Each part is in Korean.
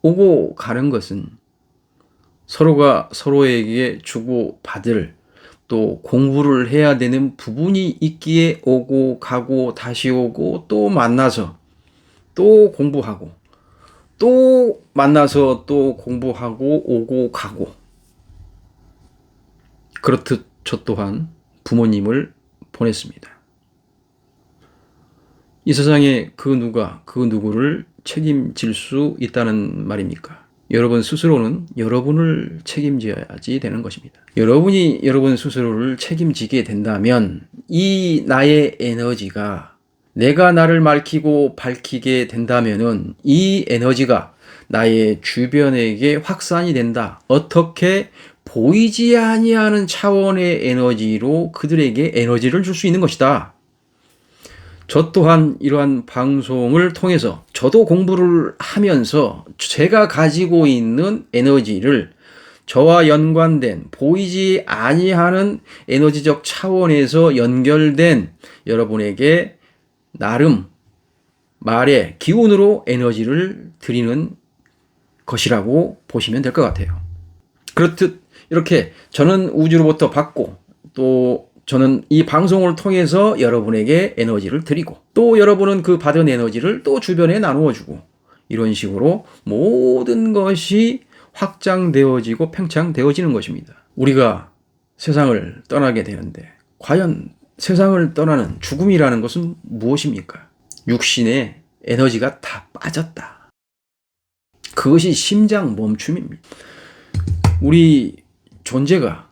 오고 가는 것은 서로가 서로에게 주고 받을 또 공부를 해야 되는 부분이 있기에 오고 가고 다시 오고 또 만나서 또 공부하고 또 만나서 또 공부하고 오고 가고. 그렇듯 저 또한 부모님을 보냈습니다. 이 세상에 그 누가 그 누구를 책임질 수 있다는 말입니까? 여러분 스스로는 여러분을 책임져야지 되는 것입니다. 여러분이 여러분 스스로를 책임지게 된다면 이 나의 에너지가 내가 나를 밝히게 된다면은 이 에너지가 나의 주변에게 확산이 된다. 어떻게? 보이지 아니하는 차원의 에너지로 그들에게 에너지를 줄 수 있는 것이다. 저 또한 이러한 방송을 통해서 저도 공부를 하면서 제가 가지고 있는 에너지를 저와 연관된 보이지 아니하는 에너지적 차원에서 연결된 여러분에게 나름 말의 기운으로 에너지를 드리는 것이라고 보시면 될 것 같아요. 그렇듯 이렇게 저는 우주로부터 받고 또 저는 이 방송을 통해서 여러분에게 에너지를 드리고 또 여러분은 그 받은 에너지를 또 주변에 나누어 주고 이런 식으로 모든 것이 확장되어지고 팽창되어지는 것입니다. 우리가 세상을 떠나게 되는데 과연 세상을 떠나는 죽음이라는 것은 무엇입니까? 육신의 에너지가 다 빠졌다. 그것이 심장 멈춤입니다. 우리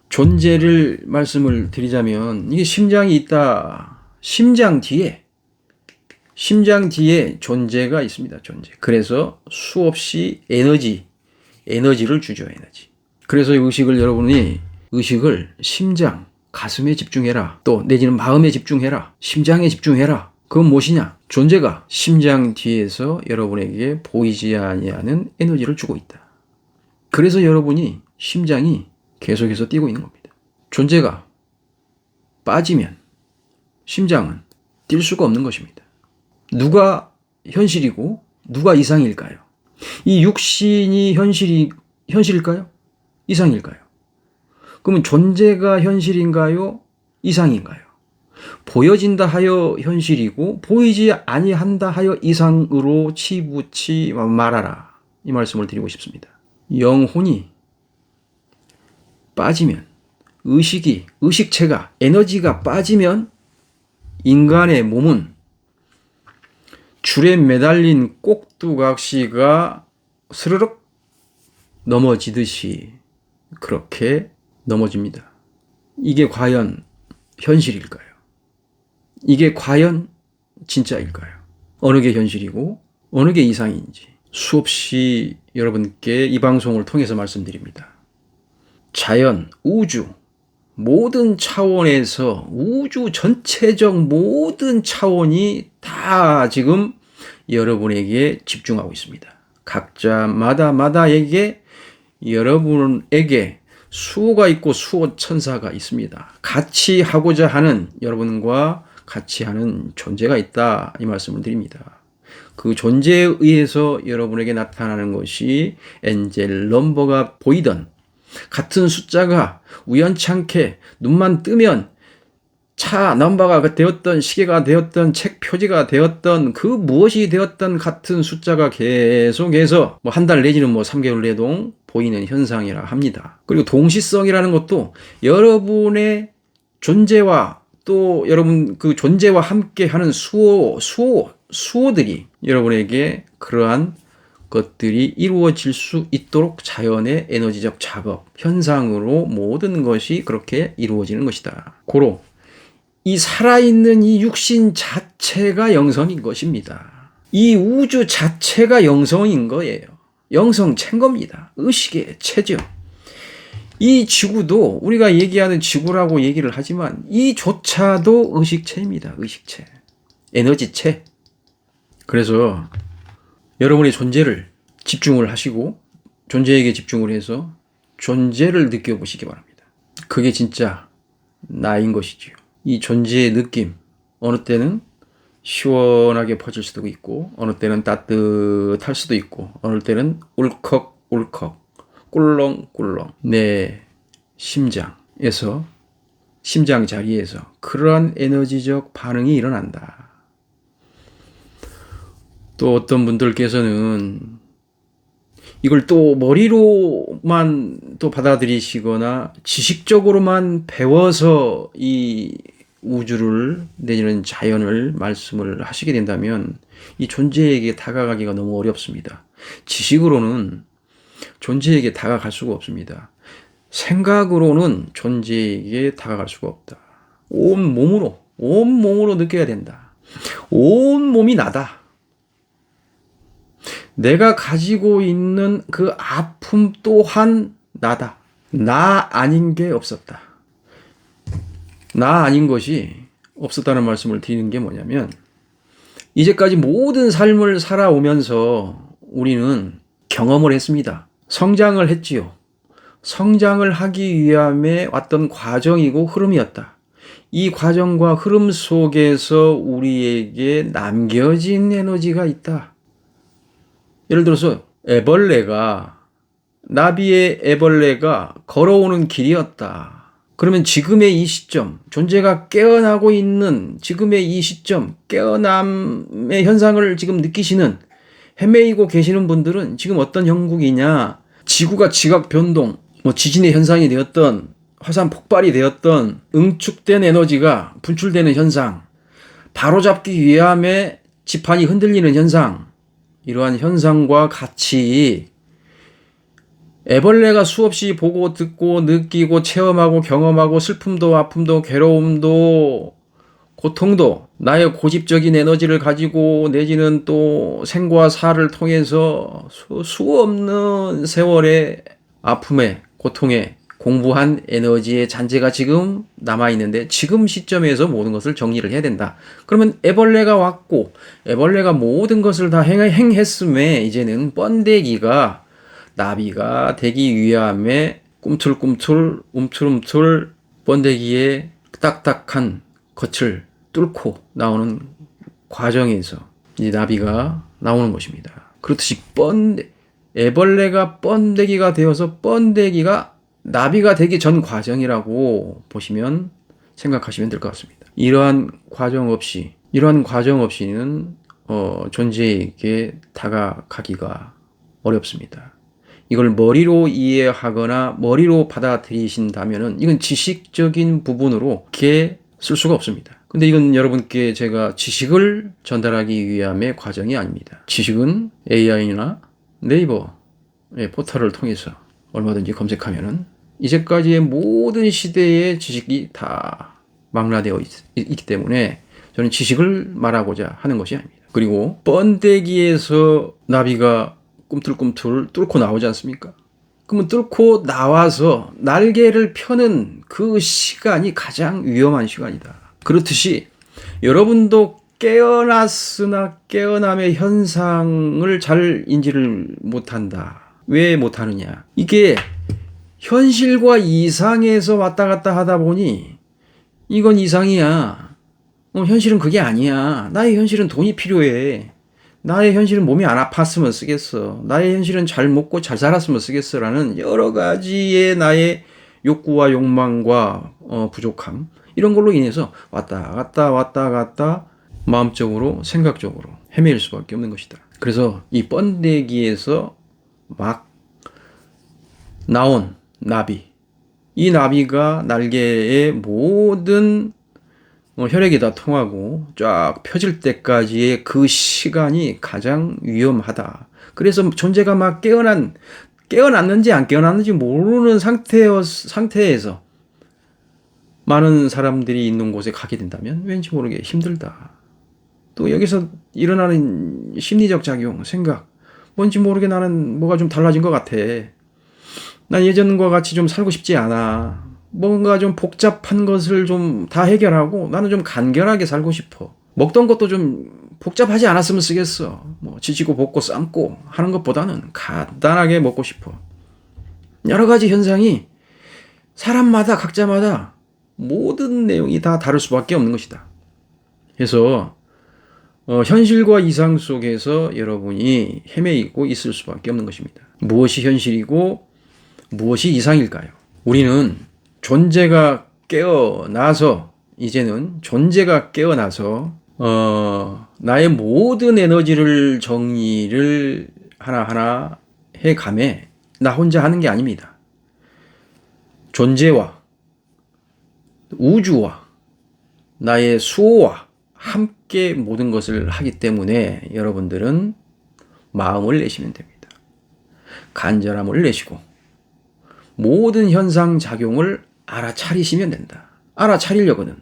존재를 말씀을 드리자면 이게 심장이 있다. 심장 뒤에 존재가 있습니다. 존재. 그래서 수없이 에너지를 주죠. 에너지. 그래서 여러분이 의식을 심장, 가슴에 집중해라. 또 내지는 마음에 집중해라. 심장에 집중해라. 그건 무엇이냐? 존재가 심장 뒤에서 여러분에게 보이지 아니하는 에너지를 주고 있다. 그래서 여러분이 심장이 계속해서 뛰고 있는 겁니다. 존재가 빠지면 심장은 뛸 수가 없는 것입니다. 누가 현실이고 누가 이상일까요? 이 육신이 현실일까요? 이상일까요? 그러면 존재가 현실인가요? 이상인가요? 보여진다 하여 현실이고 보이지 아니한다 하여 이상으로 치부치 말하라. 이 말씀을 드리고 싶습니다. 영혼이 빠지면 의식체가 에너지가 빠지면 인간의 몸은 줄에 매달린 꼭두각시가 스르륵 넘어지듯이 그렇게 넘어집니다. 이게 과연 현실일까요? 이게 과연 진짜일까요? 어느 게 현실이고 어느 게 이상인지 수없이 여러분께 이 방송을 통해서 말씀드립니다. 자연, 우주, 모든 차원에서 우주 전체적 모든 차원이 다 지금 여러분에게 집중하고 있습니다. 각자마다에게 여러분에게 수호가 있고 수호 천사가 있습니다. 같이 하고자 하는 여러분과 같이 하는 존재가 있다. 이 말씀을 드립니다. 그 존재에 의해서 여러분에게 나타나는 것이 엔젤 넘버가 보이던 같은 숫자가 우연찮게 눈만 뜨면 차 넘버가 되었던 시계가 되었던 책 표지가 되었던 그 무엇이 되었던 같은 숫자가 계속해서 한 달 내지는 3개월 내동 보이는 현상이라 합니다. 그리고 동시성이라는 것도 여러분의 존재와 또 여러분 그 존재와 함께 하는 수호들이 여러분에게 그러한 것들이 이루어질 수 있도록 자연의 에너지적 작업, 현상으로 모든 것이 그렇게 이루어지는 것이다. 고로 이 살아있는 이 육신 자체가 영성인 것입니다. 이 우주 자체가 영성인 거예요. 영성체인 겁니다. 의식의 체죠. 이 지구도 우리가 얘기하는 지구라고 얘기를 하지만 이조차도 의식체입니다. 의식체. 에너지체. 그래서 여러분의 존재를 집중을 하시고 존재에게 집중을 해서 존재를 느껴보시기 바랍니다. 그게 진짜 나인 것이지요. 이 존재의 느낌, 어느 때는 시원하게 퍼질 수도 있고 어느 때는 따뜻할 수도 있고 어느 때는 울컥울컥 꿀렁꿀렁 내 심장 자리에서 그러한 에너지적 반응이 일어난다. 또 어떤 분들께서는 이걸 또 머리로만 또 받아들이시거나 지식적으로만 배워서 이 우주를 내지는 자연을 말씀을 하시게 된다면 이 존재에게 다가가기가 너무 어렵습니다. 지식으로는 존재에게 다가갈 수가 없습니다. 생각으로는 존재에게 다가갈 수가 없다. 온 몸으로 느껴야 된다. 온 몸이 나다. 내가 가지고 있는 그 아픔 또한 나다. 나 아닌 게 없었다. 나 아닌 것이 없었다는 말씀을 드리는 게 뭐냐면 이제까지 모든 삶을 살아오면서 우리는 경험을 했습니다. 성장을 했지요. 성장을 하기 위함에 왔던 과정이고 흐름이었다. 이 과정과 흐름 속에서 우리에게 남겨진 에너지가 있다. 예를 들어서 나비의 애벌레가 걸어오는 길이었다. 그러면 지금의 이 시점, 존재가 깨어나고 있는 지금의 이 시점, 깨어남의 현상을 지금 느끼시는 헤매이고 계시는 분들은 지금 어떤 형국이냐? 지구가 지각 변동, 지진의 현상이 되었던, 화산 폭발이 되었던, 응축된 에너지가 분출되는 현상, 바로잡기 위함에 지판이 흔들리는 현상, 이러한 현상과 같이 애벌레가 수없이 보고 듣고 느끼고 체험하고 경험하고 슬픔도 아픔도 괴로움도 고통도 나의 고집적인 에너지를 가지고 내지는 또 생과 사를 통해서 수없는 세월의 아픔에 고통에 공부한 에너지의 잔재가 지금 남아있는데 지금 시점에서 모든 것을 정리를 해야 된다. 그러면 애벌레가 왔고 애벌레가 모든 것을 다 행했음에 이제는 번데기가 나비가 되기 위함에 꿈틀꿈틀 움틀움틀 번데기의 딱딱한 겉을 뚫고 나오는 과정에서 이 나비가 나오는 것입니다. 그렇듯이 애벌레가 번데기가 되어서 번데기가 나비가 되기 전 과정이라고 보시면 생각하시면 될 것 같습니다. 이러한 과정 없이는 존재에게 다가가기가 어렵습니다. 이걸 머리로 이해하거나 머리로 받아들이신다면은 이건 지식적인 부분으로 이렇게 쓸 수가 없습니다. 근데 이건 여러분께 제가 지식을 전달하기 위함의 과정이 아닙니다. 지식은 AI나 네이버의 포털을 통해서 얼마든지 검색하면은 이제까지의 모든 시대의 지식이 다 망라되어 있기 때문에 저는 지식을 말하고자 하는 것이 아닙니다. 그리고 번데기에서 나비가 꿈틀꿈틀 뚫고 나오지 않습니까? 그러면 뚫고 나와서 날개를 펴는 그 시간이 가장 위험한 시간이다. 그렇듯이 여러분도 깨어났으나 깨어남의 현상을 잘 인지를 못한다. 왜 못하느냐? 이게 현실과 이상에서 왔다 갔다 하다 보니 이건 이상이야. 현실은 그게 아니야. 나의 현실은 돈이 필요해. 나의 현실은 몸이 안 아팠으면 쓰겠어. 나의 현실은 잘 먹고 잘 살았으면 쓰겠어. 라는 여러 가지의 나의 욕구와 욕망과 부족함 이런 걸로 인해서 왔다 갔다 마음적으로 생각적으로 헤매일 수밖에 없는 것이다. 그래서 이 번데기에서 막 나온 나비, 이 나비가 날개의 모든 혈액이 다 통하고 쫙 펴질 때까지의 그 시간이 가장 위험하다. 그래서 존재가 막 깨어났는지 안 깨어났는지 모르는 상태에서 많은 사람들이 있는 곳에 가게 된다면 왠지 모르게 힘들다. 또 여기서 일어나는 심리적 작용, 생각, 뭔지 모르게 나는 뭐가 좀 달라진 것 같아. 난 예전과 같이 좀 살고 싶지 않아. 뭔가 좀 복잡한 것을 좀 다 해결하고 나는 좀 간결하게 살고 싶어. 먹던 것도 좀 복잡하지 않았으면 쓰겠어. 지지고 볶고 삶고 하는 것보다는 간단하게 먹고 싶어. 여러 가지 현상이 사람마다 각자마다 모든 내용이 다 다를 수밖에 없는 것이다. 그래서 현실과 이상 속에서 여러분이 헤매이고 있을 수밖에 없는 것입니다. 무엇이 현실이고 무엇이 이상일까요? 우리는 존재가 깨어나서 이제는 존재가 깨어나서 나의 모든 에너지를 정리를 하나하나 해가매 나 혼자 하는 게 아닙니다. 존재와 우주와 나의 수호와 함께 모든 것을 하기 때문에 여러분들은 마음을 내시면 됩니다. 간절함을 내시고 모든 현상 작용을 알아차리시면 된다. 알아차리려고는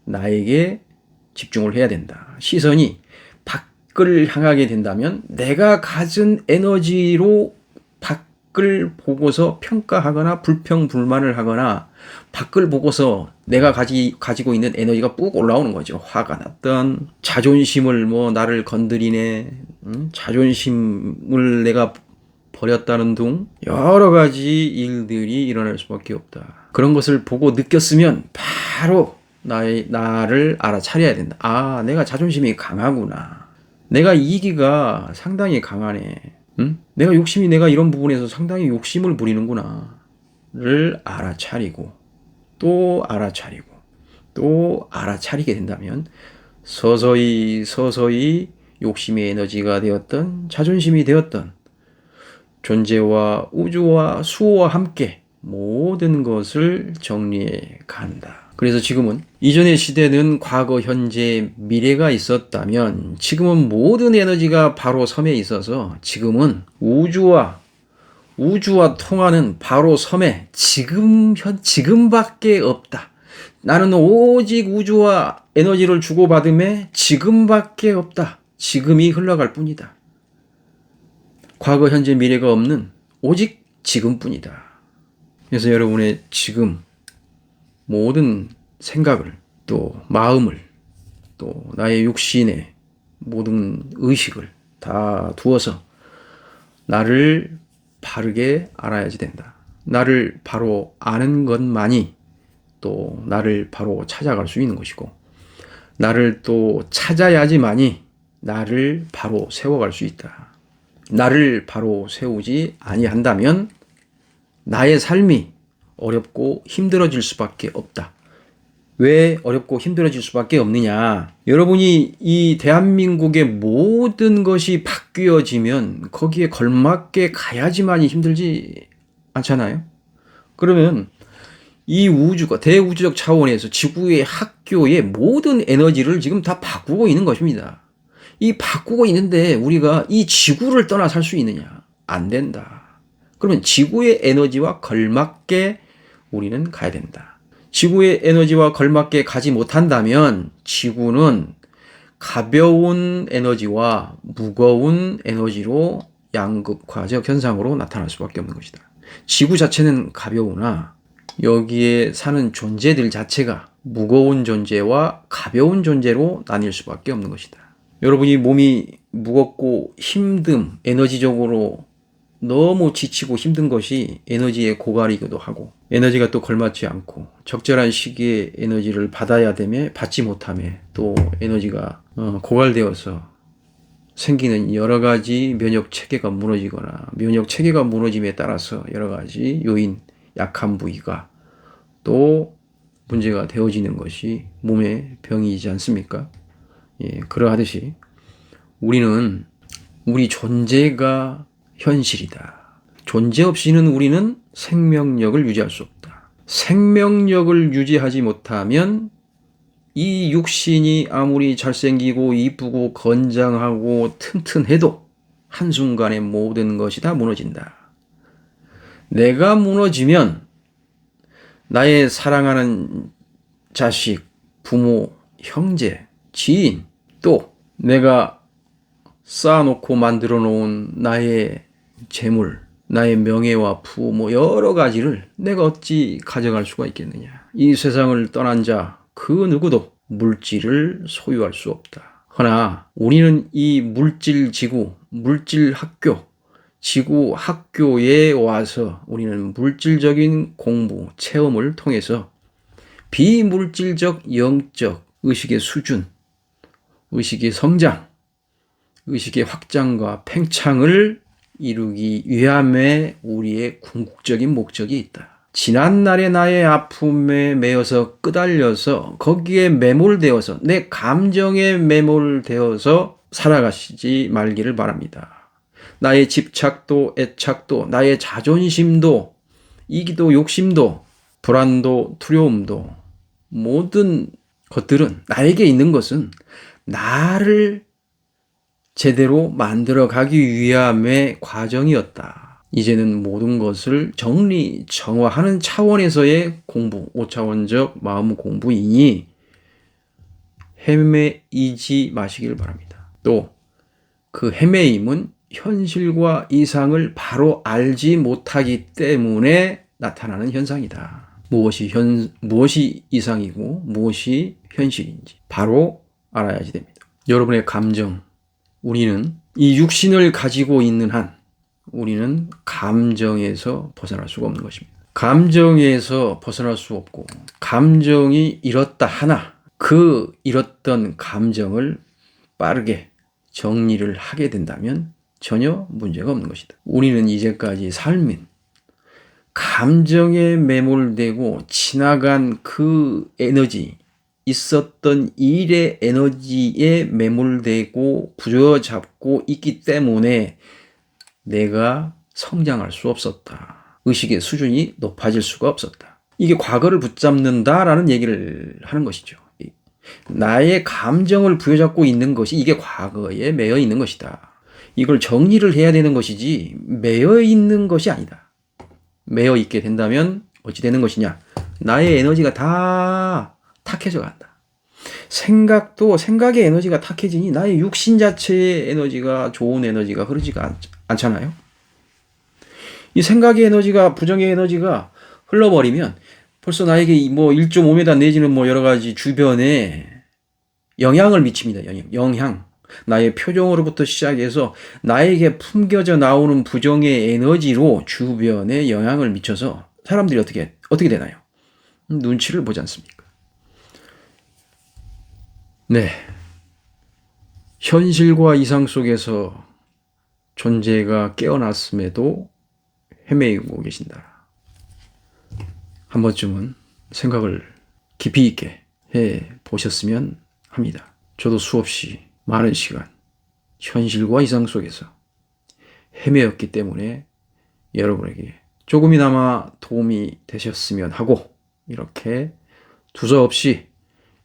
나에게 집중을 해야 된다. 시선이 밖을 향하게 된다면 내가 가진 에너지로 밖을 보고서 평가하거나 불평불만을 하거나 밖을 보고서 내가 가지고 있는 에너지가 꾹 올라오는 거죠. 화가 났던 자존심을 나를 건드리네, 자존심을 내가 버렸다는 등 여러 가지 일들이 일어날 수밖에 없다. 그런 것을 보고 느꼈으면 바로 나를 알아차려야 된다. 아, 내가 자존심이 강하구나. 내가 이기가 상당히 강하네. 내가 이런 부분에서 상당히 욕심을 부리는구나. 를 알아차리고 또 알아차리고 또 알아차리게 된다면 서서히 욕심의 에너지가 되었던 자존심이 되었던 존재와 우주와 수호와 함께 모든 것을 정리해 간다. 그래서 지금은 이전의 시대는 과거, 현재, 미래가 있었다면 지금은 모든 에너지가 바로 섬에 있어서 지금은 우주와 통하는 바로 섬에 지금밖에 없다. 나는 오직 우주와 에너지를 주고받음에 지금밖에 없다. 지금이 흘러갈 뿐이다. 과거, 현재, 미래가 없는 오직 지금뿐이다. 그래서 여러분의 지금 모든 생각을 또 마음을 또 나의 육신의 모든 의식을 다 두어서 나를 바르게 알아야지 된다. 나를 바로 아는 것만이 또 나를 바로 찾아갈 수 있는 것이고 나를 또 찾아야지만이 나를 바로 세워갈 수 있다. 나를 바로 세우지 아니한다면 나의 삶이 어렵고 힘들어질 수밖에 없다. 왜 어렵고 힘들어질 수밖에 없느냐? 여러분이 이 대한민국의 모든 것이 바뀌어지면 거기에 걸맞게 가야지만이 힘들지 않잖아요? 그러면 이 우주가 대우주적 차원에서 지구의 학교의 모든 에너지를 지금 다 바꾸고 있는 것입니다. 이 바꾸고 있는데 우리가 이 지구를 떠나 살 수 있느냐? 안 된다. 그러면 지구의 에너지와 걸맞게 우리는 가야 된다. 지구의 에너지와 걸맞게 가지 못한다면 지구는 가벼운 에너지와 무거운 에너지로 양극화적 현상으로 나타날 수밖에 없는 것이다. 지구 자체는 가벼우나 여기에 사는 존재들 자체가 무거운 존재와 가벼운 존재로 나뉠 수밖에 없는 것이다. 여러분이 몸이 무겁고 에너지적으로 너무 지치고 힘든 것이 에너지의 고갈이기도 하고 에너지가 또 걸맞지 않고 적절한 시기에 에너지를 받아야 되며 받지 못하며 또 에너지가 고갈되어서 생기는 여러 가지 면역 체계가 무너지거나 면역 체계가 무너짐에 따라서 여러 가지 요인, 약한 부위가 또 문제가 되어지는 것이 몸의 병이지 않습니까? 예, 그러하듯이 우리는 우리 존재가 현실이다. 존재 없이는 우리는 생명력을 유지할 수 없다. 생명력을 유지하지 못하면 이 육신이 아무리 잘생기고 이쁘고 건장하고 튼튼해도 한순간에 모든 것이 다 무너진다. 내가 무너지면 나의 사랑하는 자식, 부모, 형제, 지인, 또 내가 쌓아놓고 만들어 놓은 나의 재물, 나의 명예와 부모 여러 가지를 내가 어찌 가져갈 수가 있겠느냐. 이 세상을 떠난 자 그 누구도 물질을 소유할 수 없다. 허나 우리는 이 물질 지구, 물질 학교, 지구 학교에 와서 우리는 물질적인 공부, 체험을 통해서 비물질적 영적 의식의 수준을 의식의 성장, 의식의 확장과 팽창을 이루기 위함에 우리의 궁극적인 목적이 있다. 지난날의 나의 아픔에 매여서 끄달려서 거기에 매몰되어서 내 감정에 매몰되어서 살아가시지 말기를 바랍니다. 나의 집착도 애착도 나의 자존심도 이기도 욕심도 불안도 두려움도 모든 것들은 나에게 있는 것은 나를 제대로 만들어가기 위함의 과정이었다. 이제는 모든 것을 정리, 정화하는 차원에서의 공부, 5차원적 마음 공부이니 헤매이지 마시길 바랍니다. 또 그 헤매임은 현실과 이상을 바로 알지 못하기 때문에 나타나는 현상이다. 무엇이 이상이고 무엇이 현실인지 바로 알아야지 됩니다. 여러분의 감정, 우리는 이 육신을 가지고 있는 한 우리는 감정에서 벗어날 수가 없는 것입니다. 감정에서 벗어날 수 없고 감정이 잃었다 하나 그 잃었던 감정을 빠르게 정리를 하게 된다면 전혀 문제가 없는 것이다. 우리는 이제까지 삶인 감정에 매몰되고 지나간 그 에너지, 있었던 일의 에너지에 매몰되고 부여잡고 있기 때문에 내가 성장할 수 없었다. 의식의 수준이 높아질 수가 없었다. 이게 과거를 붙잡는다라는 얘기를 하는 것이죠. 나의 감정을 부여잡고 있는 것이 이게 과거에 매여 있는 것이다. 이걸 정리를 해야 되는 것이지 매여 있는 것이 아니다. 매여 있게 된다면 어찌 되는 것이냐? 나의 에너지가 다 탁해져 간다. 생각의 에너지가 탁해지니 나의 육신 자체의 에너지가 좋은 에너지가 흐르지가 않잖아요. 이 생각의 에너지가 부정의 에너지가 흘러버리면 벌써 나에게 뭐 1.5m 내지는 뭐 여러 가지 주변에 영향을 미칩니다. 영향. 나의 표정으로부터 시작해서 나에게 품겨져 나오는 부정의 에너지로 주변에 영향을 미쳐서 사람들이 어떻게 되나요? 눈치를 보지 않습니까? 네. 현실과 이상 속에서 존재가 깨어났음에도 헤매이고 계신다. 한 번쯤은 생각을 깊이 있게 해 보셨으면 합니다. 저도 수없이 많은 시간 현실과 이상 속에서 헤매었기 때문에 여러분에게 조금이나마 도움이 되셨으면 하고 이렇게 두서없이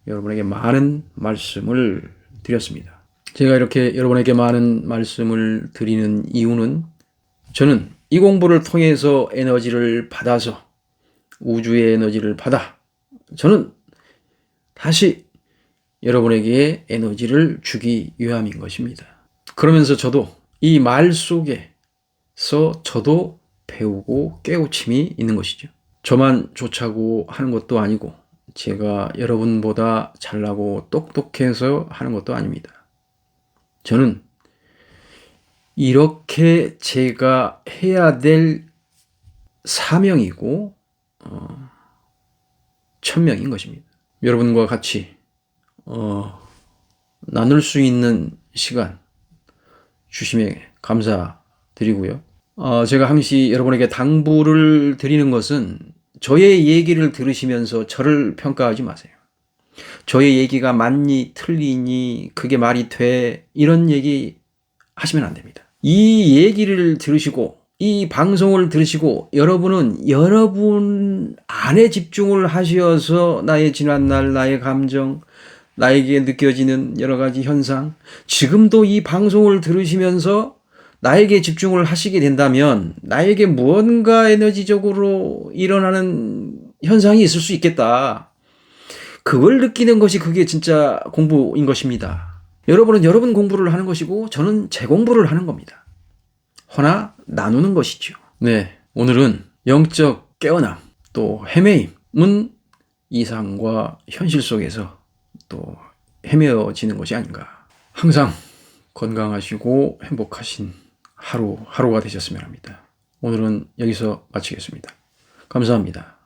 여러분에게 많은 말씀을 드렸습니다. 제가 이렇게 여러분에게 많은 말씀을 드리는 이유는 저는 이 공부를 통해서 에너지를 받아서 우주의 에너지를 받아 저는 다시 여러분에게 에너지를 주기 위함인 것입니다. 그러면서 저도 이 말 속에서 저도 배우고 깨우침이 있는 것이죠. 저만 좋자고 하는 것도 아니고 제가 여러분보다 잘나고 똑똑해서 하는 것도 아닙니다. 저는 이렇게 제가 해야 될 사명이고 천명인 것입니다. 여러분과 같이 나눌 수 있는 시간 주심에 감사드리고요. 제가 항시 여러분에게 당부를 드리는 것은 저의 얘기를 들으시면서 저를 평가하지 마세요. 저의 얘기가 맞니 틀리니 그게 말이 돼 이런 얘기 하시면 안 됩니다. 이 얘기를 들으시고 이 방송을 들으시고 여러분은 여러분 안에 집중을 하셔서 나의 지난날 나의 감정 나에게 느껴지는 여러 가지 현상 지금도 이 방송을 들으시면서 나에게 집중을 하시게 된다면 나에게 무언가 에너지적으로 일어나는 현상이 있을 수 있겠다. 그걸 느끼는 것이 그게 진짜 공부인 것입니다. 여러분은 여러분 공부를 하는 것이고 저는 제 공부를 하는 겁니다. 허나 나누는 것이죠. 네, 오늘은 영적 깨어남 또 헤매임은 이상과 현실 속에서 또 헤매어지는 것이 아닌가. 항상 건강하시고 행복하신 하루가 되셨으면 합니다. 오늘은 여기서 마치겠습니다. 감사합니다.